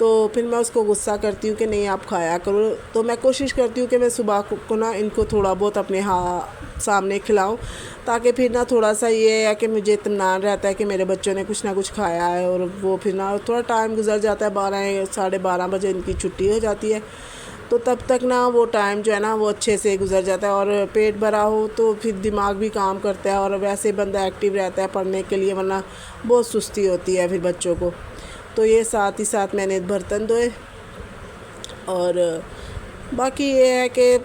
تو پھر میں اس کو غصہ کرتی ہوں کہ نہیں آپ کھایا کرو. تو میں کوشش کرتی ہوں کہ میں صبح کو نا ان کو تھوڑا بہت اپنے سامنے کھلاؤں, تاکہ پھر نا تھوڑا سا یہ ہے کہ مجھے اطمینان رہتا ہے کہ میرے بچوں نے کچھ نہ کچھ کھایا ہے. اور وہ پھر نا تھوڑا ٹائم گزر جاتا ہے, 12 ساڑھے 12 بجے ان کی چھٹی ہو جاتی ہے, تو تب تک نا وہ ٹائم جو ہے نا وہ اچھے سے گزر جاتا ہے. اور پیٹ بھرا ہو تو پھر دماغ بھی کام کرتا ہے اور ویسے بندہ ایکٹیو رہتا ہے پڑھنے کے لیے, ورنہ بہت سستی ہوتی ہے پھر بچوں کو. تو یہ ساتھ ہی ساتھ میں نے برتن دھوئے. اور باقی یہ ہے کہ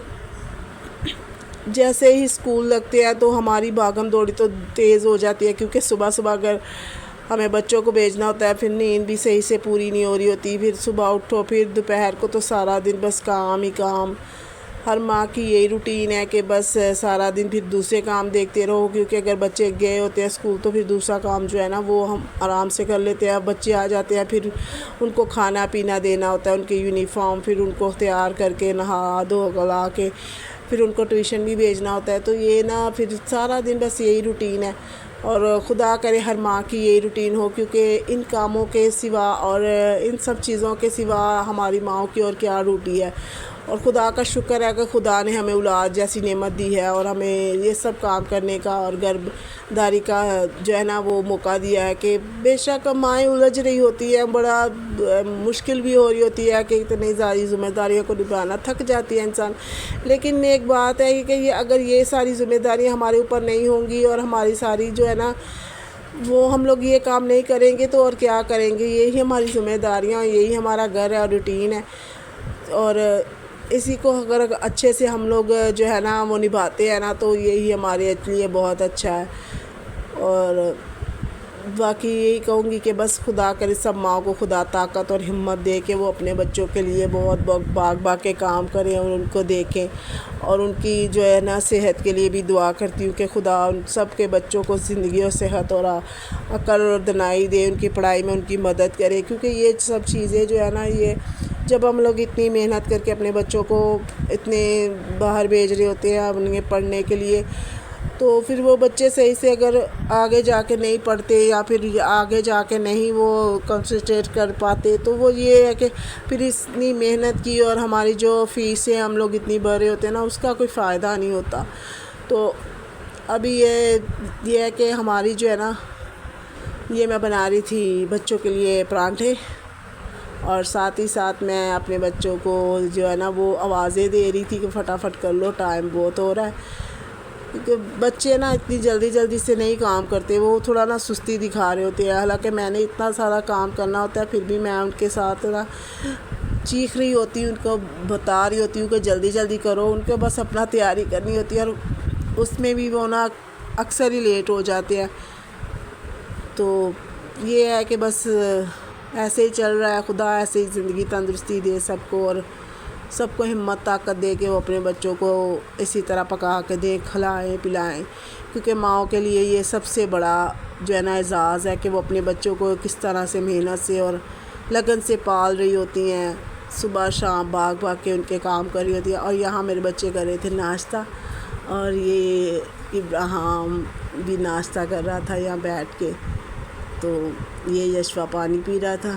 جیسے ہی اسکول لگتے ہیں تو ہماری بھاگم دوڑی تو تیز ہو جاتی ہے, کیونکہ صبح صبح اگر ہمیں بچوں کو بھیجنا ہوتا ہے, پھر نیند بھی صحیح سے پوری نہیں ہو رہی ہوتی, پھر صبح اٹھو, پھر دوپہر کو تو سارا دن بس کام ہی کام. ہر ماں کی یہی روٹین ہے کہ بس سارا دن پھر دوسرے کام دیکھتے رہو, کیونکہ اگر بچے گئے ہوتے ہیں اسکول تو پھر دوسرا کام جو ہے نا وہ ہم آرام سے کر لیتے ہیں. بچے آ جاتے ہیں, پھر ان کو کھانا پینا دینا ہوتا ہے, ان کی یونیفارم, پھر ان کو تیار کر کے نہا دھو گلا کے پھر ان کو ٹیوشن بھی بھیجنا ہوتا ہے. تو یہ نا پھر سارا دن بس یہی روٹین ہے. اور خدا کرے ہر ماں کی یہی روٹین ہو, کیونکہ ان کاموں کے سوا اور ان سب چیزوں کے سوا ہماری ماؤں کی اور کیا ڈیوٹی ہے. اور خدا کا شکر ہے کہ خدا نے ہمیں اولاد جیسی نعمت دی ہے اور ہمیں یہ سب کام کرنے کا اور گھرداری کا جو ہے نا وہ موقع دیا ہے. کہ بے شک مائیں الجھ رہی ہوتی ہے, بڑا مشکل بھی ہو رہی ہوتی ہے کہ اتنی ساری ذمہ داریوں کو نبھانا, تھک جاتی ہے انسان. لیکن ایک بات ہے کہ اگر یہ ساری ذمہ داریاں ہمارے اوپر نہیں ہوں گی اور ہماری ساری جو ہے نا وہ ہم لوگ یہ کام نہیں کریں گے تو اور کیا کریں گے. یہی ہماری ذمہ داریاں, یہی ہمارا گھر ہے اور روٹین ہے. اور اسی کو اگر اچھے سے ہم لوگ جو ہے نا وہ نبھاتے ہیں نا تو یہی ہمارے لیے بہت اچھا ہے. اور باقی یہی کہوں گی کہ بس خدا کرے سب ماؤں کو خدا طاقت اور ہمت دے کہ وہ اپنے بچوں کے لیے بہت باغ کے کام کریں اور ان کو دیکھیں. اور ان کی جو ہے نا صحت کے لیے بھی دعا کرتی ہوں کہ خدا ان سب کے بچوں کو زندگی اور صحت اور عقل اور دانائی دے, ان کی پڑھائی میں ان کی مدد کرے. کیونکہ یہ سب چیزیں جو ہے نا یہ جب ہم لوگ اتنی محنت کر کے اپنے بچوں کو اتنے باہر بھیج رہے ہوتے ہیں انہیں پڑھنے کے لیے, تو پھر وہ بچے صحیح سے اگر آگے جا کے نہیں پڑھتے یا پھر آگے جا کے نہیں وہ کنسنٹریٹ کر پاتے, تو وہ یہ ہے کہ پھر اتنی محنت کی اور ہماری جو فیسیں ہم لوگ اتنی بھر رہے ہوتے ہیں نا اس کا کوئی فائدہ نہیں ہوتا. تو ابھی یہ ہے کہ ہماری جو ہے نا یہ میں بنا رہی تھی بچوں کے لیے پراٹھے, اور ساتھ ہی ساتھ میں اپنے بچوں کو جو ہے نا وہ آوازیں دے رہی تھی کہ فٹافٹ کر لو, ٹائم بہت ہو رہا ہے. کیونکہ بچے نا اتنی جلدی سے نہیں کام کرتے, وہ تھوڑا نا سستی دکھا رہے ہوتے ہیں. حالانکہ میں نے اتنا سارا کام کرنا ہوتا ہے, پھر بھی میں ان کے ساتھ نا چیخ رہی ہوتی ہوں, ان کو بتا رہی ہوتی ہوں کہ جلدی کرو. ان کو بس اپنا تیاری کرنی ہوتی ہے اور اس میں بھی وہ نا اکثر ہی لیٹ ہو جاتے ہیں. تو یہ ہے کہ بس ایسے ہی چل رہا ہے. خدا ایسے ہی زندگی تندرستی دے سب کو, اور سب کو ہمت طاقت دے کے وہ اپنے بچوں کو اسی طرح پکا کے دیں, کھلائیں پلائیں. کیونکہ ماؤں کے لیے یہ سب سے بڑا جو ہے نا اعزاز ہے کہ وہ اپنے بچوں کو کس طرح سے محنت سے اور لگن سے پال رہی ہوتی ہیں, صبح شام بھاگ کے ان کے کام کر رہی ہوتی ہیں. اور یہاں میرے بچے کر رہے تھے ناشتہ, اور یہ ابراہیم بھی ناشتہ کر رہا تھا یہاں بیٹھ کے. تو یہ یشوا پانی پی رہا تھا.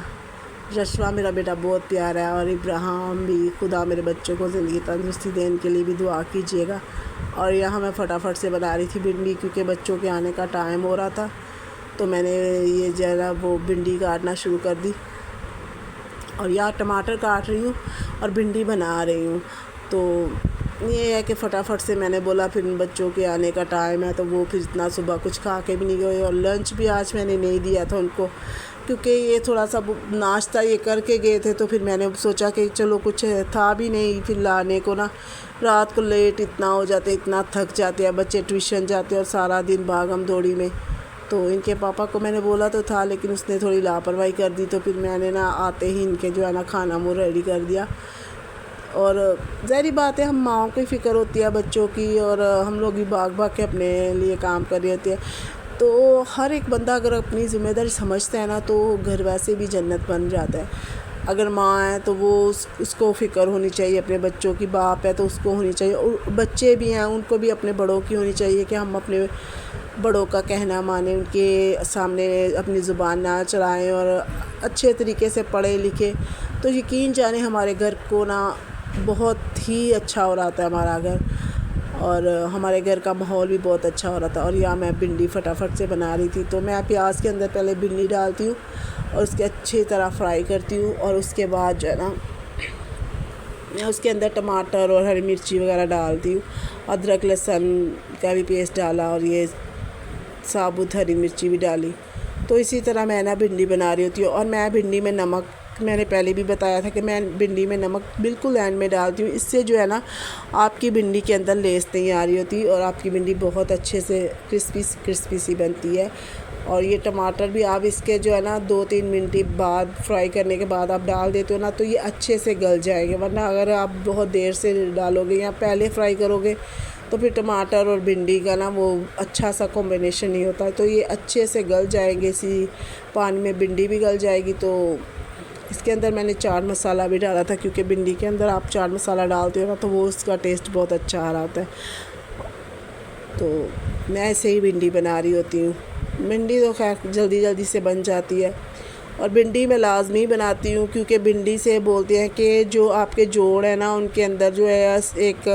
یشوا میرا بیٹا بہت پیارا ہے, اور ابراہیم بھی. خدا میرے بچوں کو زندگی تندرستی دے, ان کے لیے بھی دعا کیجیے گا. اور یہاں میں فٹافٹ سے بنا رہی تھی بھنڈی, کیونکہ بچوں کے آنے کا ٹائم ہو رہا تھا. تو میں نے یہ ذرا وہ بھنڈی کاٹنا شروع کر دی, اور یہاں ٹماٹر کاٹ رہی ہوں اور بھنڈی بنا رہی ہوں. تو یہ ہے کہ فٹافٹ سے میں نے بولا پھر بچوں کے آنے کا ٹائم ہے, تو وہ پھر اتنا صبح کچھ کھا کے بھی نہیں گئے, اور لنچ بھی آج میں نے نہیں دیا تھا ان کو, کیونکہ یہ تھوڑا سا ناشتہ یہ کر کے گئے تھے. تو پھر میں نے سوچا کہ چلو کچھ تھا بھی نہیں پھر لانے کو نا, رات کو لیٹ اتنا ہو جاتے, اتنا تھک جاتے ہیں بچے, ٹیوشن جاتے اور سارا دن بھاگم دوڑی میں. تو ان کے پاپا کو میں نے بولا تو تھا, لیکن اس نے تھوڑی لاپرواہی کر دی. تو پھر میں نے نا آتے ہی ان کے جو ہے نا کھانا منہ ریڈی کر دیا. اور ظاہری بات ہے ہم ماؤں کی فکر ہوتی ہے بچوں کی, اور ہم لوگ بھی بھاگ کے اپنے لیے کام کر رہے ہوتے ہیں. تو ہر ایک بندہ اگر اپنی ذمہ داری سمجھتا ہے نا تو گھر ویسے بھی جنت بن جاتا ہے. اگر ماں ہے تو وہ اس کو فکر ہونی چاہیے اپنے بچوں کی, باپ ہے تو اس کو ہونی چاہیے, اور بچے بھی ہیں ان کو بھی اپنے بڑوں کی ہونی چاہیے کہ ہم اپنے بڑوں کا کہنا مانیں, ان کے سامنے اپنی زبان نہ چلائیں, اور اچھے طریقے سے پڑھے لکھے تو یقین جانے ہمارے گھر کو نا بہت ہی اچھا ہو رہا تھا ہمارا گھر، اور ہمارے گھر کا ماحول بھی بہت اچھا ہو رہا تھا۔ اور یہاں میں بھنڈی فٹافٹ سے بنا رہی تھی، تو میں پیاز کے اندر پہلے بھنڈی ڈالتی ہوں اور اس کے اچھی طرح فرائی کرتی ہوں، اور اس کے بعد جو ہے نا میں اس کے اندر ٹماٹر اور ہری مرچی وغیرہ ڈالتی ہوں، ادرک لہسن کا بھی پیسٹ ڈالا اور یہ ثابت ہری مرچی بھی ڈالی۔ تو اسی طرح میں نا بھنڈی بنا رہی ہوتی ہوں، اور میں بھنڈی میں نمک، میں نے پہلے بھی بتایا تھا کہ میں بھنڈی میں نمک بالکل اینڈ میں ڈالتی ہوں، اس سے جو ہے نا آپ کی بھنڈی کے اندر لیس نہیں آ رہی ہوتی اور آپ کی بھنڈی بہت اچھے سے کرسپی سی بنتی ہے۔ اور یہ ٹماٹر بھی آپ اس کے جو ہے نا 2-3 منٹ بعد فرائی کرنے کے بعد آپ ڈال دیتے ہو نا تو یہ اچھے سے گل جائیں گے، ورنہ اگر آپ بہت دیر سے ڈالو گے یا پہلے فرائی کرو گے تو پھر ٹماٹر اور بھنڈی کا نا وہ اچھا سا کمبینیشن نہیں ہوتا، تو یہ اچھے سے گل جائیں گے، اسی پانی میں بھنڈی بھی گل جائے گی۔ تو اس کے اندر میں نے چاٹ مسالہ بھی ڈالا تھا، کیونکہ بھنڈی کے اندر آپ چاٹ مسالہ ڈالتے ہو نا تو وہ اس کا ٹیسٹ بہت اچھا آ رہا ہوتا ہے۔ تو میں ایسے ہی بھنڈی بنا رہی ہوتی ہوں، بھنڈی تو خیر جلدی سے بن جاتی ہے، اور بھنڈی میں لازمی بناتی ہوں کیونکہ بھنڈی سے بولتے ہیں کہ جو آپ کے جوڑ ہیں نا ان کے اندر جو ہے ایک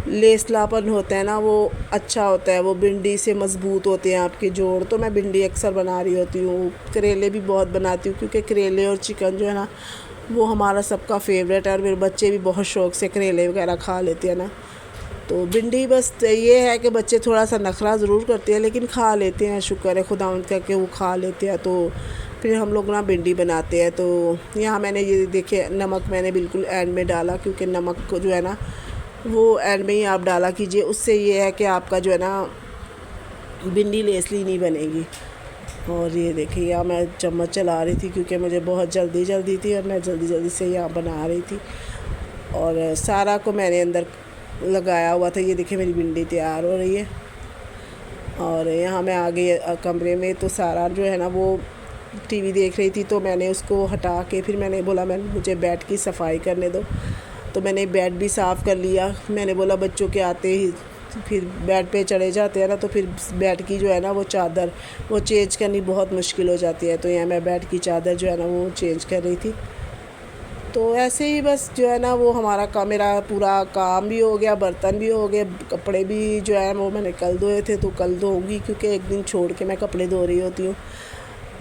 لیسلاپن ہوتا ہے نا وہ اچھا ہوتا ہے، وہ بھنڈی سے مضبوط ہوتے ہیں آپ کے جوڑ۔ تو میں بھنڈی اکثر بنا رہی ہوتی ہوں، کریلے بھی بہت بناتی ہوں کیونکہ کریلے اور چکن جو ہے نا وہ ہمارا سب کا فیوریٹ ہے، اور میرے بچے بھی بہت شوق سے کریلے وغیرہ کھا لیتے ہیں نا۔ تو بھنڈی بس یہ ہے کہ بچے تھوڑا سا نخرہ ضرور کرتے ہیں لیکن کھا لیتے ہیں، شکر ہے خداوند کا کہ وہ کھا لیتے ہیں۔ تو پھر ہم لوگ نا بھنڈی بناتے ہیں۔ تو یہاں میں نے یہ دیکھے نمک میں نے بالکل اینڈ میں ڈالا، کیونکہ نمک کو جو ہے نا وہ اینڈ میں ہی آپ ڈالا کیجئے، اس سے یہ ہے کہ آپ کا جو ہے نا بھنڈی لیسلی نہیں بنے گی۔ اور یہ دیکھیں یہاں میں چمچ چلا رہی تھی کیونکہ مجھے بہت جلدی تھی اور میں جلدی سے یہاں بنا رہی تھی، اور سارا کو میں نے اندر لگایا ہوا تھا۔ یہ دیکھیں میری بھنڈی تیار ہو رہی ہے، اور یہاں میں آگے کمرے میں تو سارا جو ہے نا وہ ٹی وی دیکھ رہی تھی، تو میں نے اس کو ہٹا کے پھر میں نے بولا مجھے بیڈ کی صفائی کرنے دو، تو میں نے بیڈ بھی صاف کر لیا۔ میں نے بولا بچوں کے آتے ہی پھر بیڈ پہ چڑھے جاتے ہیں نا تو پھر بیڈ کی جو ہے نا وہ چادر وہ چینج کرنی بہت مشکل ہو جاتی ہے، تو یہاں میں بیڈ کی چادر جو ہے نا وہ چینج کر رہی تھی۔ تو ایسے ہی بس جو ہے نا وہ میرا پورا کام بھی ہو گیا، برتن بھی ہو گئے، کپڑے بھی جو ہے وہ میں نے کل دھوئے تھے تو کل دھوؤں گی کیونکہ ایک دن چھوڑ کے میں کپڑے دھو رہی ہوتی ہوں۔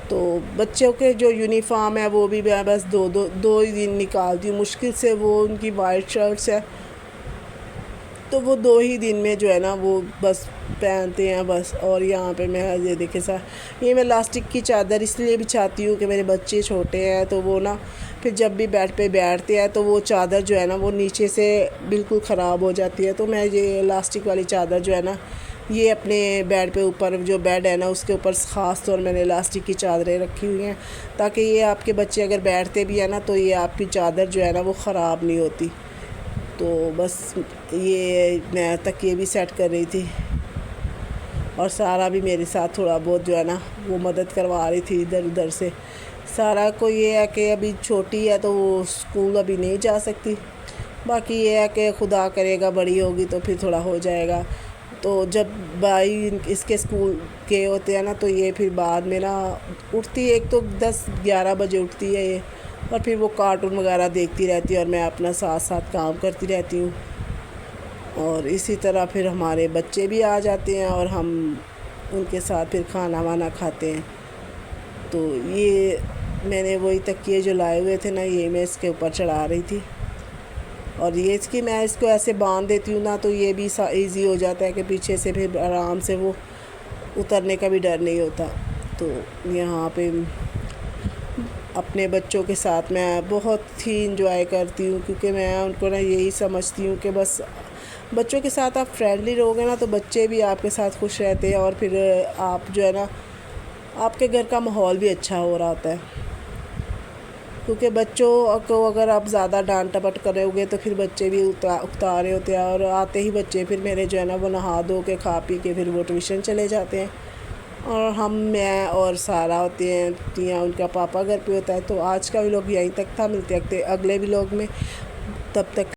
تو بچوں کے جو یونیفارم ہے وہ بھی میں بس دو ہی دن نکالتی ہوں مشکل سے، وہ ان کی وائٹ شرٹس ہے تو وہ 2 ہی دن میں جو ہے نا وہ بس پہنتے ہیں بس۔ اور یہاں پہ میں یہ دیکھیں یہ میں لاسٹک کی چادر اس لیے بچھاتی ہوں کہ میرے بچے چھوٹے ہیں تو وہ نا پھر جب بھی بیڈ پہ بیٹھتے ہیں تو وہ چادر جو ہے نا وہ نیچے سے بالکل خراب ہو جاتی ہے، تو میں یہ لاسٹک والی چادر جو ہے نا یہ اپنے بیڈ پہ اوپر جو بیڈ ہے نا اس کے اوپر خاص طور میں نے لاسٹک کی چادریں رکھی ہوئی ہیں تاکہ یہ آپ کے بچے اگر بیٹھتے بھی ہیں نا تو یہ آپ کی چادر جو ہے نا وہ خراب نہیں ہوتی۔ تو بس یہ میں تکیے بھی سیٹ کر رہی تھی، اور سارا بھی میرے ساتھ تھوڑا بہت جو ہے نا وہ مدد کروا رہی تھی ادھر ادھر سے۔ سارا کو یہ ہے کہ ابھی چھوٹی ہے تو وہ اسکول ابھی نہیں جا سکتی، باقی یہ ہے کہ خدا کرے گا بڑی ہوگی تو پھر تھوڑا ہو جائے گا۔ تو جب بھائی اس کے اسکول کے ہوتے ہیں نا تو یہ پھر بعد میں نا اٹھتی ہے، ایک تو 10-11 بجے اٹھتی ہے یہ، اور پھر وہ کارٹون وغیرہ دیکھتی رہتی ہے اور میں اپنا ساتھ کام کرتی رہتی ہوں، اور اسی طرح پھر ہمارے بچے بھی آ جاتے ہیں اور ہم ان کے ساتھ پھر کھانا وانا کھاتے ہیں۔ تو یہ میں نے وہی تکیے جو لائے ہوئے تھے نا یہ میں اس کے اوپر چڑھا رہی تھی، اور یہ میں اس کو ایسے باندھ دیتی ہوں نا تو یہ بھی ایزی ہو جاتا ہے کہ پیچھے سے پھر آرام سے وہ اترنے کا بھی ڈر نہیں ہوتا۔ تو یہاں پہ اپنے بچوں کے ساتھ میں بہت ہی انجوائے کرتی ہوں کیونکہ میں ان کو نا یہی سمجھتی ہوں کہ بس بچوں کے ساتھ آپ فرینڈلی رہو گے نا تو بچے بھی آپ کے ساتھ خوش رہتے ہیں، اور پھر آپ جو ہے نا آپ کے گھر کا ماحول بھی اچھا ہو رہا ہوتا ہے، کیونکہ بچوں کو اگر آپ زیادہ ڈانٹ ٹپٹ کرے ہوگے تو پھر بچے بھی اکتا رہے ہوتے ہیں، اور آتے ہی بچے پھر میرے جو ہے نا وہ نہا دھو کے کھا پی کے پھر وہ ٹیوشن چلے جاتے ہیں، اور میں اور سارا ہوتے ہیں یا ان کا پاپا گھر پہ ہوتا ہے۔ تو آج کا ولاگ یہیں تک تھا، ملتے اگلے ولاگ میں، تب تک